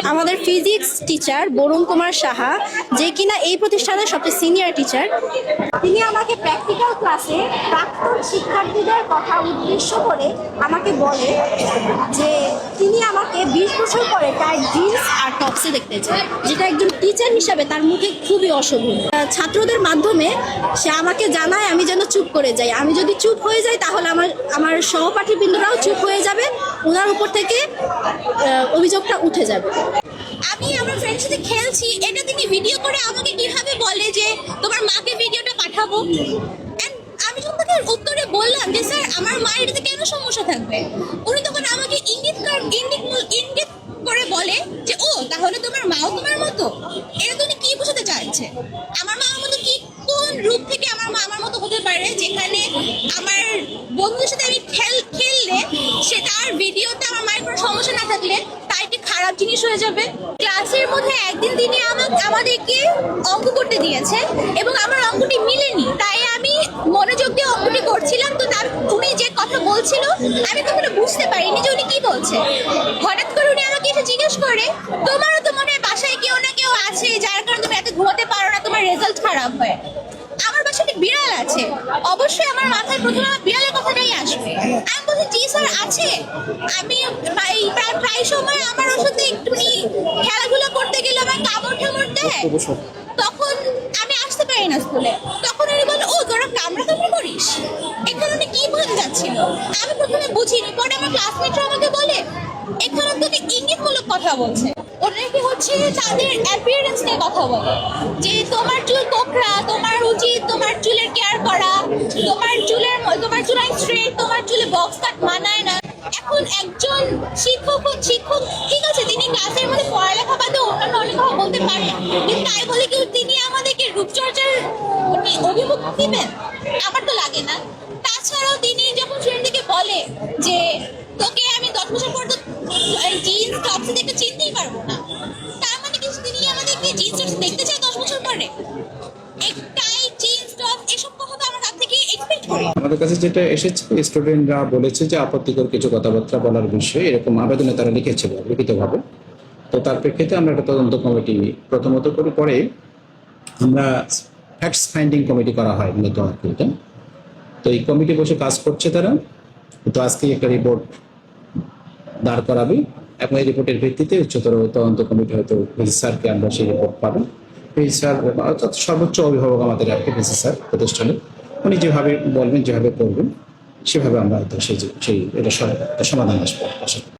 আমাদের physics teacher Varun Kumar Saha, যে কিনা এই প্রতিষ্ঠানের সবচেয়ে সিনিয়র টিচার, তিনি আমাকে প্র্যাকটিক্যাল ক্লাসে প্রাক্তন শিক্ষার্থীদের কথা উদ্দেশ্য করে আমাকে বলে যে তিনি আমাকে 20 বছর পরে টাইট জিন্স আর টপসে দেখতে চায়, যেটা একজন টিচার হিসাবে তার মুখে খুবই অশোভন। ছাত্রদের মাধ্যমে সে আমাকে জানায় আমি যেন চুপ করে যাই। আমি যদি চুপ হয়ে যাই তাহলে আমার সহপাঠীবৃন্দরাও চুপ হয়ে যাবে, ওনার উপর থেকে অভিযোগটা উঠে যাবে। আমি আমার ফ্রেন্ডের সাথে খেলছি, এটা তিনি ভিডিও করে আমাকে কিভাবে বলে যে তোমার মাকে ভিডিওটা পাঠাবো। আমি যখন তাকে উত্তরে বললাম যে স্যার আমার মায়ের এটাতে কেন সমস্যা থাকবে, উনি তখন আমাকে ইঙ্গিত করে বলে যে ও তাহলে তোমার মাও তোমার মতো। এটা তুমি কি বোঝাতে চাইছে? আমার মা আমার মতো কি, কোন রূপ থেকে আমার মা আমার মতো হতে পারে যেখানে আমার বন্ধুদের সাথে আমি খেললে সে তার ভিডিওতে আমার মায়ের কোনো সমস্যা না থাকলে তাই কি খারাপ জিনিস হয়ে যাবে? ক্লাসের মধ্যে একদিন তিনি আমাদেরকে অঙ্ক করতে দিয়েছে এবং আমার অঙ্কটি মিলেনি, তাই আমি মনোযোগ দিয়ে অঙ্কটি করছিলাম। তো উনি যে কথা বলছিল আমি তখন বুঝতে পারিনি যে উনি কি বলছে। হঠাৎ করে উনি আমাকে এসে জিজ্ঞেস করে তোমারও তো মনে হয় বাসায় কেউ না কেউ আছে যার কারণে তুমি এত ঘুমাতে পারো না, তোমার রেজাল্ট খারাপ হয়। আমার বাসাতে বিড়াল আছে, অবশ্যই আমার মাথায় প্রথমে আমার বিড়ালের কথাটাই আসবে। আমি বলছি জি স্যার আছে, আমি প্রায় সময় আমার ওর সাথে একটুখানি খেলাধুলা করতে গেলে আমার কামড় ঠামড় দেয়, তখন আমি আসতে পারি না স্কুলে। তখন উনি বলে ও তোরা কামড়াকামড়ি করিস। এখানে উনি কি বলতে যাচ্ছিল আমি প্রথমে বুঝিনি, পরে আমার ক্লাসমেটরা আমাকে বলে এখানে তোকে ইঙ্গিতমূলক কথা বলছে। ওরা কি হচ্ছে তাদের অ্যাপিয়ারেন্স নিয়ে কথা বলে যে তোমার চুল কোকড়া, তোমার উচিত তোমার চুলের কেয়ার করা, তোমার চুল স্ট্রেট, তোমার চুলে বক্স কাট মানায় না। এখন একজন শিক্ষক ঠিক আছে, তিনি ক্লাসের মধ্যে পড়ালেখা বাদে অন্যান্য অনেক কথা বলতে পারেন, কিন্তু তাই বলে কি তিনি আমাদেরকে রূপচর্চার অভিমুখ দিবেন? আমার তো লাগে না। তাছাড়াও তিনি যখন ফ্রেন্ডকে বলে যে তোকে আমি 10 বছর পর তো জিন্স টপসে দেখতে চিনতেই পারবো না, তার মানে কি তিনি আমাদেরকে জিন্স টপসে দেখতে চায় 10 বছর পরে? একটাই জিন্স টপ এসব কথা তো আমার কাছ থেকে এক্সপেক্ট করি। আমাদের কাছে যেটা এসেছে, স্টুডেন্টরা বলেছে যে আপত্তিকর কিছু কথাবার্তা বলার বিষয়ে এরকম আবেদনে তারা লিখেছিল লিখিতভাবে। তো তার প্রেক্ষিতে আমরা একটা তদন্ত কমিটি প্রথমত করি, পরে আমরা ফ্যাক্টস ফাইন্ডিং কমিটি করা হয় মূলত আর কি। তো এই কমিটি বসে কাজ করছে তারা। তো আজকে একটা রিপোর্ট দাঁড় করাবে এবং এই রিপোর্টের ভিত্তিতে উচ্চতর তদন্ত কমিটি হয়তো ভিসি স্যারকে আমরা সেই রিপোর্ট পাবো। ভিসি স্যার অর্থাৎ সর্বোচ্চ অভিভাবক আমাদের আর কি ভিসি স্যার প্রতিষ্ঠানে, উনি যেভাবে বলবেন যেভাবে করবেন সেভাবে আমরা হয়তো সেই এটা সমাধান আসবো।